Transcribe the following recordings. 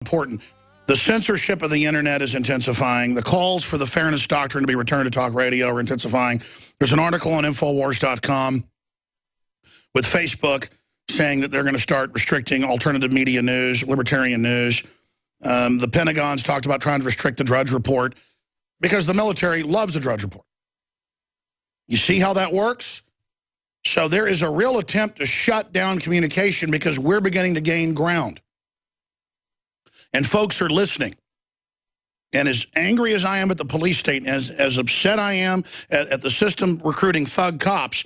important. The censorship of the internet is intensifying. The calls for the fairness doctrine to be returned to talk radio are intensifying. There's an article on Infowars.com with Facebook saying that they're going to start restricting alternative media news, libertarian news. The Pentagon's talked about trying to restrict the Drudge Report because the military loves the Drudge Report. You see how that works? So there is a real attempt to shut down communication because we're beginning to gain ground. And folks are listening. And as angry as I am at the police state, and as upset I am at the system recruiting thug cops,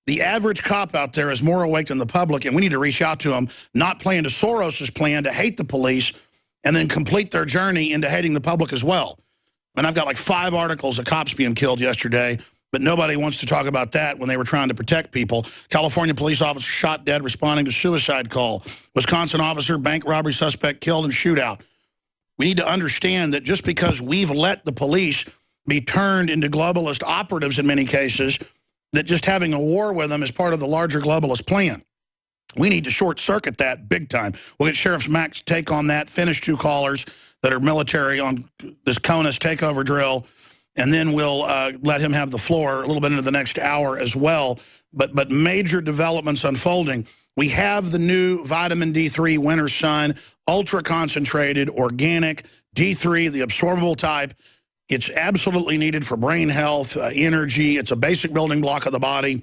the average cop out there is more awake than the public, and we need to reach out to them, not play into Soros's plan to hate the police and then complete their journey into hating the public as well. And I've got like 5 articles of cops being killed yesterday, but nobody wants to talk about that when they were trying to protect people. California police officer shot dead responding to suicide call. Wisconsin officer, bank robbery suspect killed in shootout. We need to understand that just because we've let the police be turned into globalist operatives in many cases, that just having a war with them is part of the larger globalist plan. We need to short-circuit that big time. We'll get Sheriff Mack's take on that, finish 2 callers that are military on this CONUS takeover drill, and then we'll let him have the floor a little bit into the next hour as well. But major developments unfolding. We have the new vitamin D3 Winter Sun, ultra-concentrated, organic, D3, the absorbable type. It's absolutely needed for brain health, energy. It's a basic building block of the body.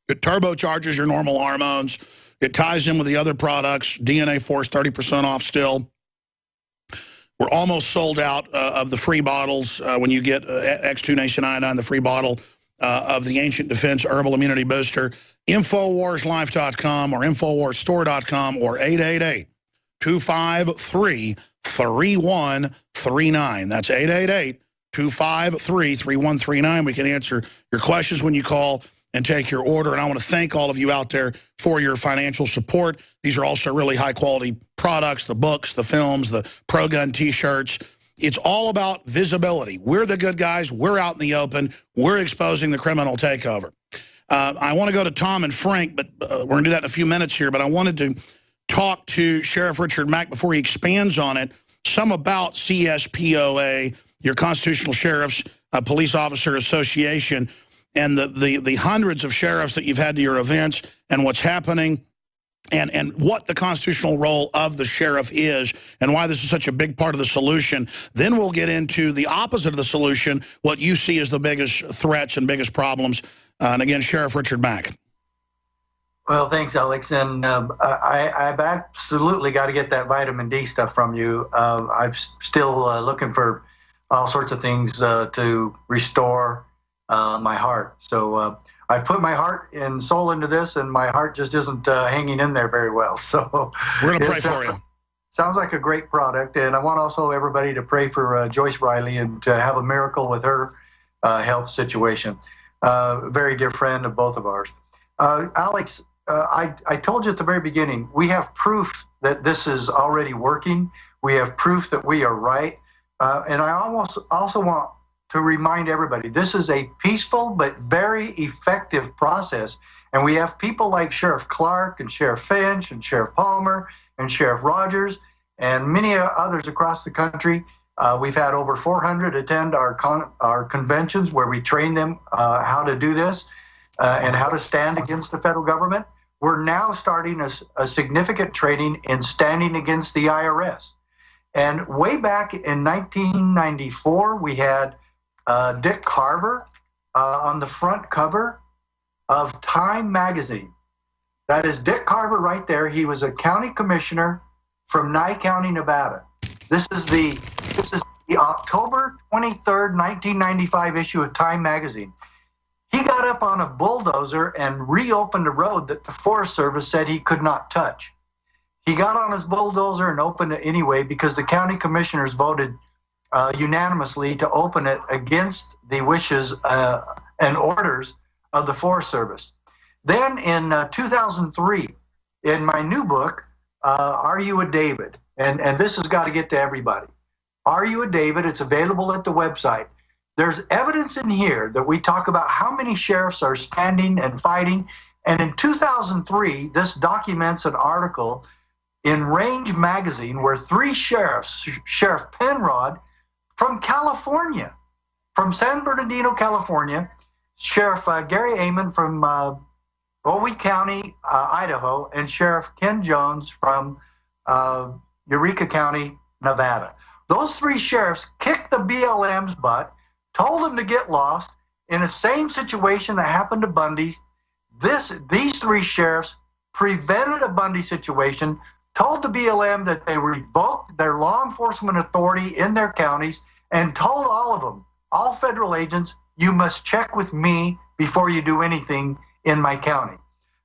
It turbocharges your normal hormones. It ties in with the other products. DNA Force, 30% off still. We're almost sold out of the free bottles when you get X2 Nation Iodine, the free bottle of the Ancient Defense Herbal Immunity Booster. InfoWarsLife.com or InfoWarsStore.com or 888-253-3139. That's 888-253-3139. We can answer your questions when you call and take your order. And I want to thank all of you out there for your financial support. These are also really high-quality products, the books, the films, the pro-gun T-shirts. It's all about visibility. We're the good guys. We're out in the open. We're exposing the criminal takeover. I want to go to Tom and Frank, but we're going to do that in a few minutes here. But I wanted to talk to Sheriff Richard Mack before he expands on it, some about CSPOA, your Constitutional Sheriffs Police Officer Association, and the hundreds of sheriffs that you've had to your events and what's happening and what the constitutional role of the sheriff is and why this is such a big part of the solution. Then we'll get into the opposite of the solution, what you see as the biggest threats and biggest problems. And again, Sheriff Richard Mack. Well, thanks, Alex. And I've absolutely got to get that vitamin D stuff from you. I'm still looking for all sorts of things to restore my heart. So I've put my heart and soul into this, and my heart just isn't hanging in there very well. So we're going to pray for you. Sounds like a great product. And I want also everybody to pray for Joyce Riley and to have a miracle with her health situation. Very dear friend of both of ours. Alex, I told you at the very beginning, we have proof that this is already working. We have proof that we are right. And I also want to remind everybody, this is a peaceful but very effective process. And we have people like Sheriff Clark and Sheriff Finch and Sheriff Palmer and Sheriff Rogers and many others across the country. We've had over 400 attend our conventions where we train them how to do this and how to stand against the federal government. We're now starting a significant training in standing against the IRS. And way back in 1994, we had Dick Carver on the front cover of Time magazine. That is Dick Carver right there. He was a county commissioner from Nye County, Nevada. This is the October 23rd, 1995 issue of Time magazine. He got up on a bulldozer and reopened a road that the Forest Service said he could not touch. He got on his bulldozer and opened it anyway because the county commissioners voted unanimously to open it against the wishes and orders of the Forest Service. Then in 2003, in my new book, Are You a David? And this has got to get to everybody. Are You a David? It's available at the website. There's evidence in here that we talk about how many sheriffs are standing and fighting. And in 2003, this documents an article in Range magazine where 3 sheriffs, Sheriff Penrod from California, from San Bernardino, California, Sheriff Gary Amon from Bowie County, Idaho, and Sheriff Ken Jones from Eureka County, Nevada. Those 3 sheriffs kicked the BLM's butt, told them to get lost in the same situation that happened to Bundy. These 3 sheriffs prevented a Bundy situation, told the BLM that they revoked their law enforcement authority in their counties, and told all of them, all federal agents, you must check with me before you do anything in my county.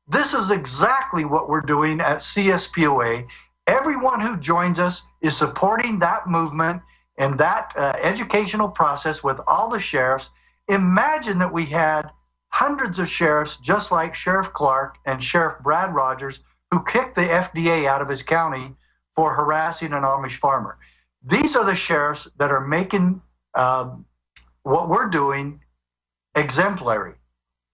This is exactly what we're doing at CSPOA. Everyone who joins us is supporting that movement and that educational process with all the sheriffs. Imagine that we had hundreds of sheriffs, just like Sheriff Clark and Sheriff Brad Rogers, who kicked the FDA out of his county for harassing an Amish farmer. These are the sheriffs that are making what we're doing exemplary.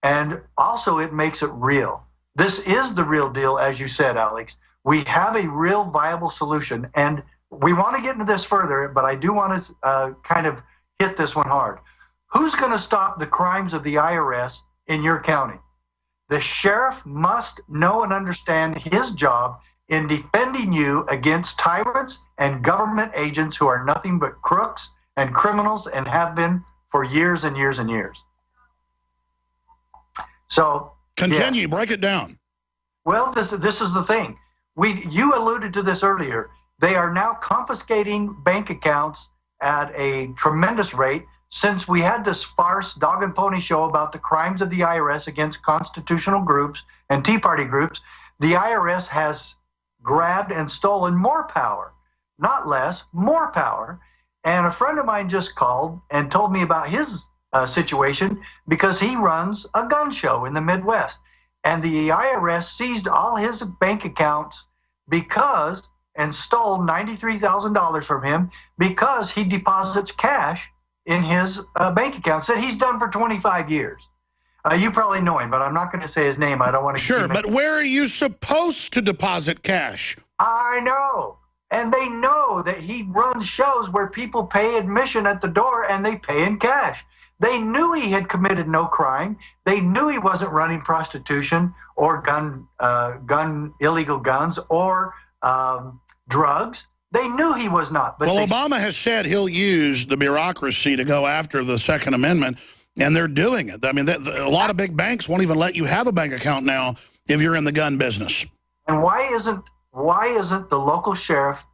And also it makes it real. This is the real deal, as you said, Alex. We have a real viable solution. And we want to get into this further, but I do want to kind of hit this one hard. Who's going to stop the crimes of the IRS in your county? The sheriff must know and understand his job in defending you against tyrants and government agents who are nothing but crooks and criminals and have been for years and years and years. So continue, yeah. Break it down. Well, this is the thing. You alluded to this earlier. They are now confiscating bank accounts at a tremendous rate. Since we had this farce dog and pony show about the crimes of the IRS against constitutional groups and Tea Party groups, the IRS has grabbed and stolen more power, not less, more power. And a friend of mine just called and told me about his situation because he runs a gun show in the Midwest. And the IRS seized all his bank accounts and stole $93,000 from him because he deposits cash in his bank accounts that he's done for 25 years. You probably know him, but I'm not going to say his name. I don't want to. Sure, but where are you supposed to deposit cash? I know. And they know that he runs shows where people pay admission at the door and they pay in cash. They knew he had committed no crime. They knew he wasn't running prostitution or illegal guns or drugs. They knew he was not. But well, Obama has said he'll use the bureaucracy to go after the Second Amendment, and they're doing it. I mean, a lot of big banks won't even let you have a bank account now if you're in the gun business. And why isn't the local sheriff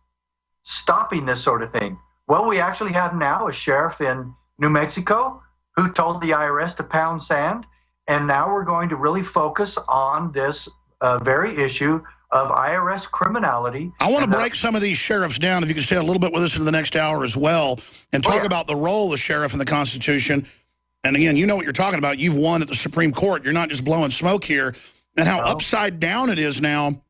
stopping this sort of thing? Well, we actually have now a sheriff in New Mexico who told the IRS to pound sand, and now we're going to really focus on this very issue of IRS criminality. I want to break some of these sheriffs down, if you could stay a little bit with us into the next hour as well, and talk about the role of the sheriff in the Constitution. And again, you know what you're talking about. You've won at the Supreme Court. You're not just blowing smoke here. And how upside down it is now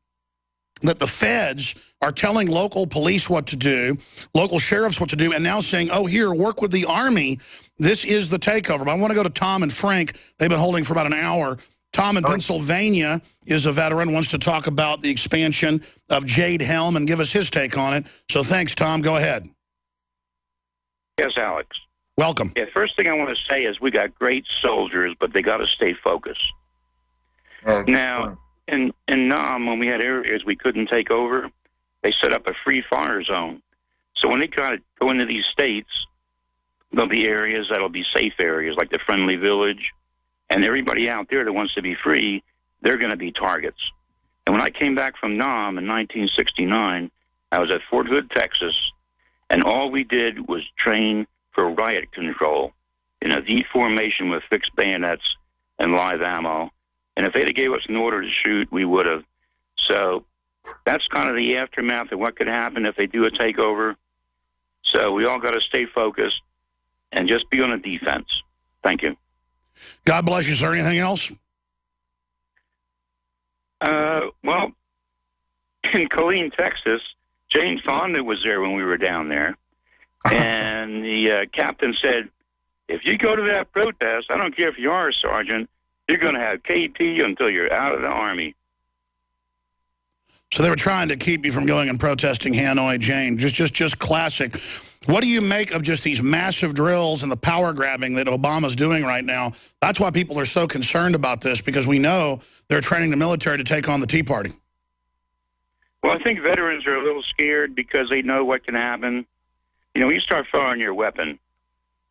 that the feds are telling local police what to do, local sheriffs what to do, and now saying, oh, here, work with the Army. This is the takeover. But I want to go to Tom and Frank. They've been holding for about an hour. Tom in Pennsylvania is a veteran, wants to talk about the expansion of Jade Helm and give us his take on it. So thanks, Tom. Go ahead. Yes, Alex. Welcome. Yeah, first thing I want to say is we got great soldiers, but they got to stay focused. Now, in Nam, when we had areas we couldn't take over, they set up a free fire zone. So when they try to go into these states, there'll be areas that'll be safe areas, like the Friendly Village, and everybody out there that wants to be free, they're going to be targets. And when I came back from Nam in 1969, I was at Fort Hood, Texas, and all we did was train for riot control in a V formation with fixed bayonets and live ammo. And if they'd have gave us an order to shoot, we would have. So that's kind of the aftermath of what could happen if they do a takeover. So we all got to stay focused and just be on the defense. Thank you. God bless you, sir. Anything else? Well, in Killeen, Texas, Jane Fonda was there when we were down there. And the captain said, if you go to that protest, I don't care if you are a sergeant, you're going to have KP until you're out of the Army. So they were trying to keep you from going and protesting Hanoi Jane. Just classic. What do you make of just these massive drills and the power grabbing that Obama's doing right now? That's why people are so concerned about this, because we know they're training the military to take on the Tea Party. Well, I think veterans are a little scared because they know what can happen. You know, when you start firing your weapon,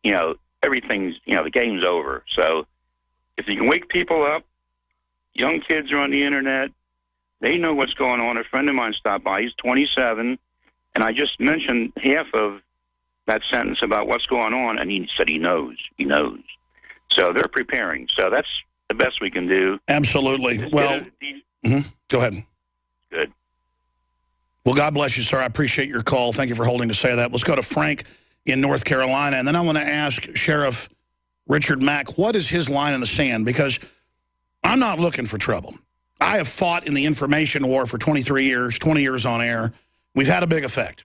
you know, everything's, you know, the game's over. So if you can wake people up, young kids are on the internet, they know what's going on. A friend of mine stopped by, he's 27, and I just mentioned half of that sentence about what's going on, and he said he knows. He knows. So they're preparing. So that's the best we can do. Absolutely. Well, go ahead. Good. Well, God bless you, sir. I appreciate your call. Thank you for holding to say that. Let's go to Frank in North Carolina, and then I want to ask Sheriff Richard Mack, what is his line in the sand? Because I'm not looking for trouble. I have fought in the information war for 23 years, 20 years on air. We've had a big effect.